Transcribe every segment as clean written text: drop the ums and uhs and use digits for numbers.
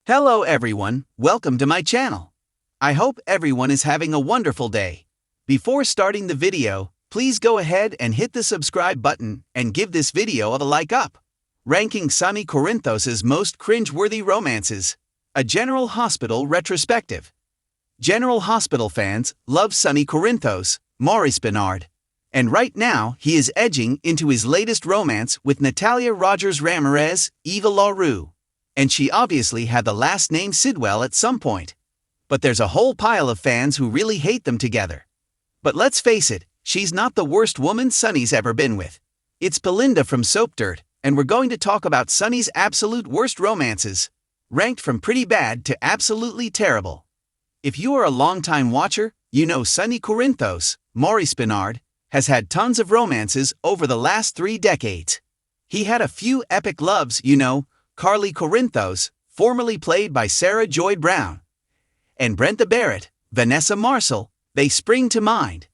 Hello everyone, welcome to my channel. I hope everyone is having a wonderful day. Before starting the video, please go ahead and hit the subscribe button and give this video a like up. Ranking Sonny Corinthos' most cringe-worthy romances. A General Hospital retrospective. General Hospital fans love Sonny Corinthos, Maurice Benard. And right now he is edging into his latest romance with Natalia Rogers Ramirez, Eva LaRue. And she obviously had the last name Sidwell at some point. But there's a whole pile of fans who really hate them together. But let's face it, she's not the worst woman Sonny's ever been with. It's Belinda from Soap Dirt, and we're going to talk about Sonny's absolute worst romances, ranked from pretty bad to absolutely terrible. If you are a longtime watcher, you know Sonny Corinthos, Maurice Benard, has had tons of romances over the last 3 decades. He had a few epic loves, you know, Carly Corinthos, formerly played by Sarah Joy Brown, and Brenda Barrett, Vanessa Marcel, they spring to mind.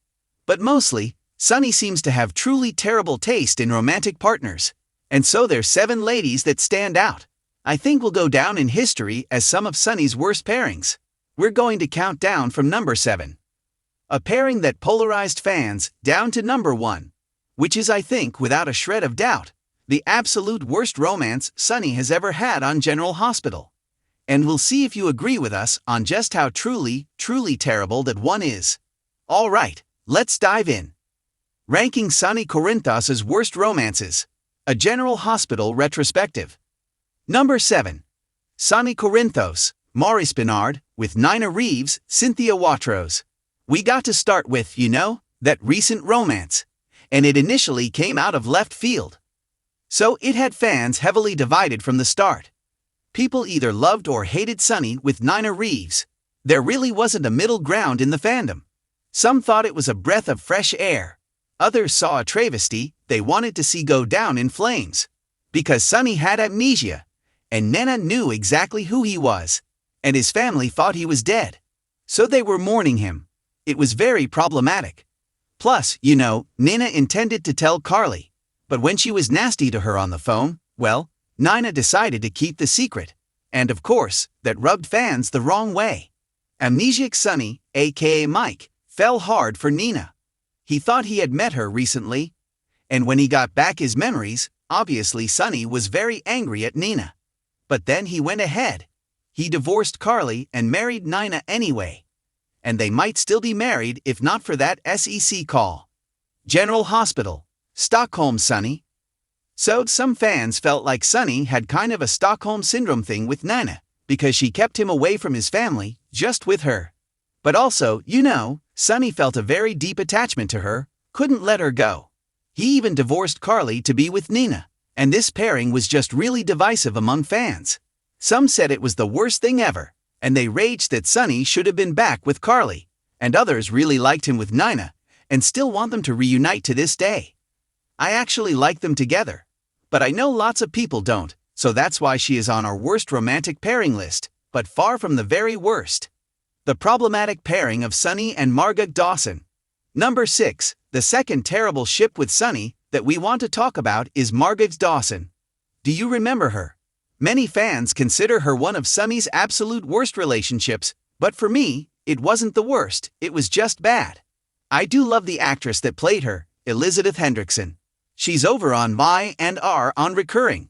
But mostly, Sonny seems to have truly terrible taste in romantic partners, and so there's 7 ladies that stand out. I think will go down in history as some of Sonny's worst pairings. We're going to count down from number 7. A pairing that polarized fans down to number 1, which is, I think, without a shred of doubt, the absolute worst romance Sonny has ever had on General Hospital. And we'll see if you agree with us on just how truly terrible that one is. Alright, let's dive in. Ranking Sonny Corinthos' worst romances. A General Hospital retrospective. Number 7. Sonny Corinthos, Maurice Benard, with Nina Reeves, Cynthia Watros. We got to start with, you know, that recent romance. And it initially came out of left field. So it had fans heavily divided from the start. People either loved or hated Sonny with Nina Reeves. There really wasn't a middle ground in the fandom. Some thought it was a breath of fresh air. Others saw a travesty they wanted to see go down in flames. Because Sonny had amnesia, and Nina knew exactly who he was, and his family thought he was dead. So they were mourning him. It was very problematic. Plus, you know, Nina intended to tell Carly. But when she was nasty to her on the phone, well, Nina decided to keep the secret. And of course, that rubbed fans the wrong way. Amnesiac Sonny, aka Mike, fell hard for Nina. He thought he had met her recently. And when he got back his memories, obviously Sonny was very angry at Nina. But then he went ahead. He divorced Carly and married Nina anyway. And they might still be married if not for that SEC call. General Hospital. Stockholm Sonny. So some fans felt like Sonny had kind of a Stockholm Syndrome thing with Nina, because she kept him away from his family, just with her. But also, you know, Sonny felt a very deep attachment to her, couldn't let her go. He even divorced Carly to be with Nina, and this pairing was just really divisive among fans. Some said it was the worst thing ever, and they raged that Sonny should have been back with Carly, and others really liked him with Nina, and still want them to reunite to this day. I actually like them together. But I know lots of people don't, so that's why she is on our worst romantic pairing list, but far from the very worst. The problematic pairing of Sonny and Margot Dawson. Number 6, the second terrible ship with Sonny that we want to talk about is Margot Dawson. Do you remember her? Many fans consider her one of Sonny's absolute worst relationships, but for me, it wasn't the worst, it was just bad. I do love the actress that played her, Elizabeth Hendrickson. She's over on Y and R on Recurring.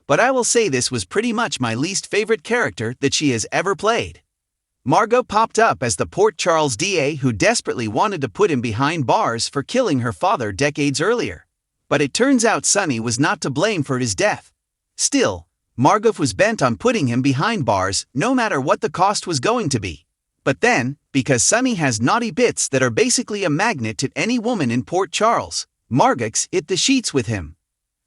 But I will say this was pretty much my least favorite character that she has ever played. Margot popped up as the Port Charles DA who desperately wanted to put him behind bars for killing her father decades earlier. But it turns out Sonny was not to blame for his death. Still, Margot was bent on putting him behind bars no matter what the cost was going to be. But then, because Sonny has naughty bits that are basically a magnet to any woman in Port Charles, Margot's hit the sheets with him.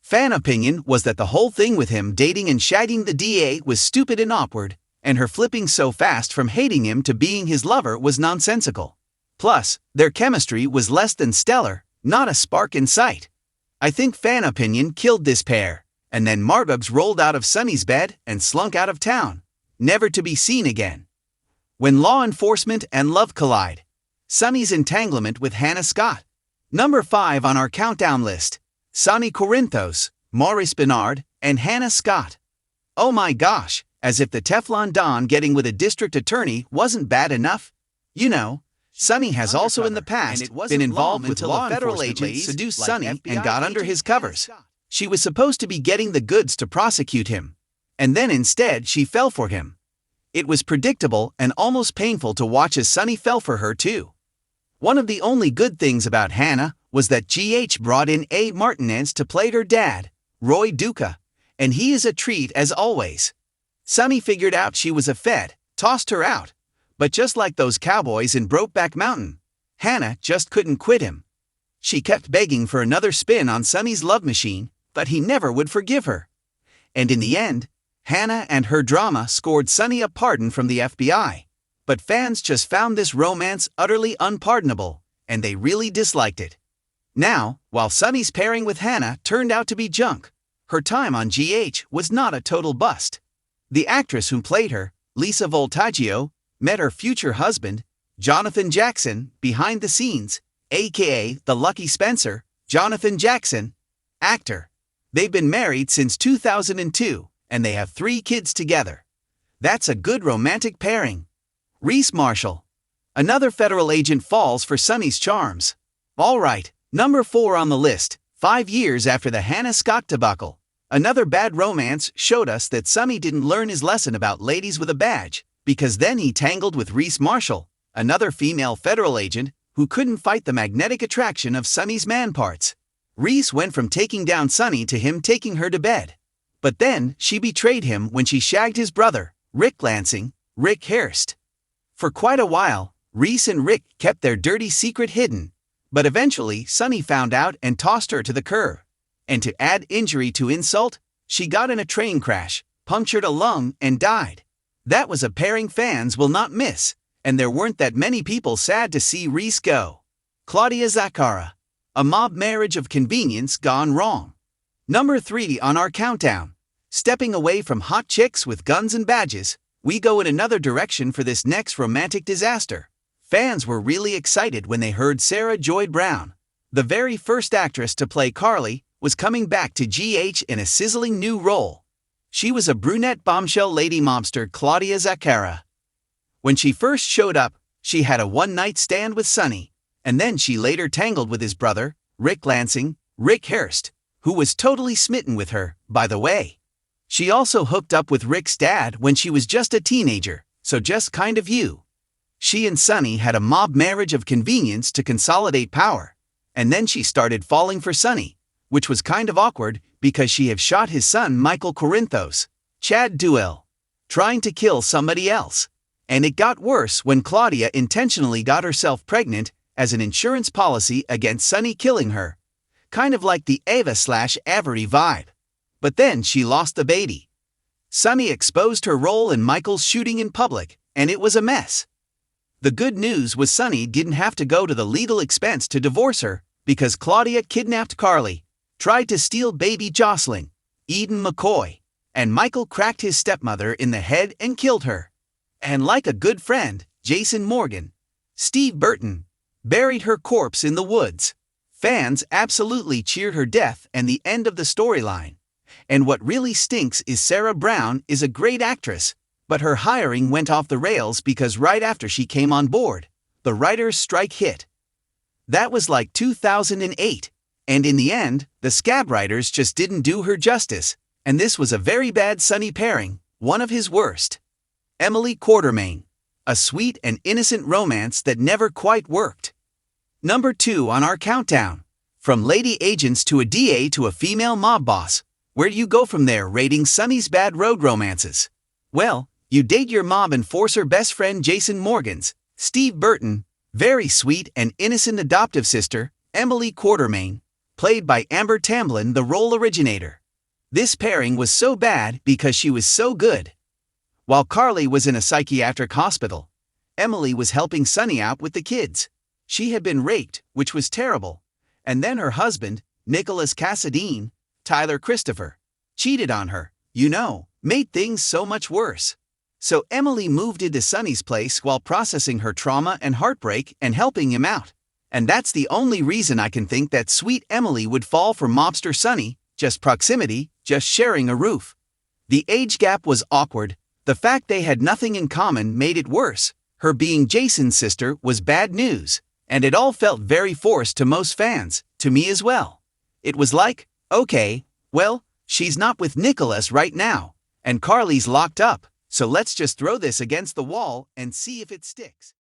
Fan opinion was that the whole thing with him dating and shagging the DA was stupid and awkward, and her flipping so fast from hating him to being his lover was nonsensical. Plus, their chemistry was less than stellar, not a spark in sight. I think fan opinion killed this pair, and then Margot's rolled out of Sonny's bed and slunk out of town, never to be seen again. When law enforcement and love collide. Sonny's entanglement with Hannah Scott. Number 5 on our countdown list. Sonny Corinthos, Maurice Benard, and Hannah Scott. Oh my gosh, As if the Teflon Don getting with a district attorney wasn't bad enough. You know, Sonny has also in the past been involved with law federal agents seduced Sonny and got under his covers. She was supposed to be getting the goods to prosecute him. And then instead she fell for him. It was predictable and almost painful to watch as Sonny fell for her too. One of the only good things about Hannah was that GH brought in A. Martinez to play her dad, Roy Duca, and he is a treat as always. Sonny figured out she was a fed, tossed her out. But just like those cowboys in Brokeback Mountain, Hannah just couldn't quit him. She kept begging for another spin on Sonny's love machine, but he never would forgive her. And in the end, Hannah and her drama scored Sonny a pardon from the FBI. But fans just found this romance utterly unpardonable, and they really disliked it. Now, while Sonny's pairing with Hannah turned out to be junk, her time on GH was not a total bust. The actress who played her, Lisa Voltaggio, met her future husband, Jonathan Jackson, behind the scenes, aka the Lucky Spencer, Jonathan Jackson, actor. They've been married since 2002, and they have 3 kids together. That's a good romantic pairing. Reese Marshall. Another federal agent falls for Sonny's charms. Alright, number 4 on the list, 5 years after the Hannah Scott debacle. Another bad romance showed us that Sonny didn't learn his lesson about ladies with a badge, because then he tangled with Reese Marshall, another female federal agent who couldn't fight the magnetic attraction of Sonny's man parts. Reese went from taking down Sonny to him taking her to bed. But then she betrayed him when she shagged his brother, Rick Lansing, Rick Hurst. For quite a while, Reese and Rick kept their dirty secret hidden, but eventually Sonny found out and tossed her to the curb. And to add injury to insult, she got in a train crash, punctured a lung, and died. That was a pairing fans will not miss, and there weren't that many people sad to see Reese go. Claudia Zaccara. A mob marriage of convenience gone wrong. Number 3 on our countdown. Stepping away from hot chicks with guns and badges, we go in another direction for this next romantic disaster. Fans were really excited when they heard Sarah Joy Brown, the very first actress to play Carly, was coming back to GH in a sizzling new role. She was a brunette bombshell lady mobster Claudia Zaccara. When she first showed up, she had a one-night stand with Sonny, and then she later tangled with his brother, Rick Lansing, Rick Hurst, who was totally smitten with her, by the way. She also hooked up with Rick's dad when she was just a teenager, so just kind of you. She and Sonny had a mob marriage of convenience to consolidate power, and then she started falling for Sonny, which was kind of awkward because she had shot his son Michael Corinthos, Chad Duell, trying to kill somebody else. And it got worse when Claudia intentionally got herself pregnant as an insurance policy against Sonny killing her. Kind of like the Ava/Avery vibe. But then she lost the baby. Sonny exposed her role in Michael's shooting in public, and it was a mess. The good news was Sonny didn't have to go to the legal expense to divorce her, because Claudia kidnapped Carly, tried to steal baby Jocelyn, Eden McCoy, and Michael cracked his stepmother in the head and killed her. And like a good friend, Jason Morgan, Steve Burton, buried her corpse in the woods. Fans absolutely cheered her death and the end of the storyline. And what really stinks is Sarah Brown is a great actress, but her hiring went off the rails because right after she came on board, the writer's strike hit. That was like 2008. And in the end, the scab writers just didn't do her justice, and this was a very bad Sonny pairing, one of his worst. Emily Quartermain. A sweet and innocent romance that never quite worked. Number 2 on our countdown. From lady agents to a DA to a female mob boss, where do you go from there rating Sonny's bad road romances? Well, you date your mob enforcer best friend Jason Morgan's, Steve Burton, very sweet and innocent adoptive sister, Emily Quartermain, played by Amber Tamblyn, the role originator. This pairing was so bad because she was so good. While Carly was in a psychiatric hospital, Emily was helping Sonny out with the kids. She had been raped, which was terrible, and then her husband, Nicholas Cassadine, Tyler Christopher, cheated on her, made things so much worse. So Emily moved into Sonny's place while processing her trauma and heartbreak and helping him out. And that's the only reason I can think that sweet Emily would fall for mobster Sonny, just proximity, just sharing a roof. The age gap was awkward, The fact they had nothing in common made it worse. Her being Jason's sister was bad news, and it all felt very forced to most fans, to me as well. It was like, okay, well, she's not with Nicholas right now, and Carly's locked up, so let's just throw this against the wall and see if it sticks.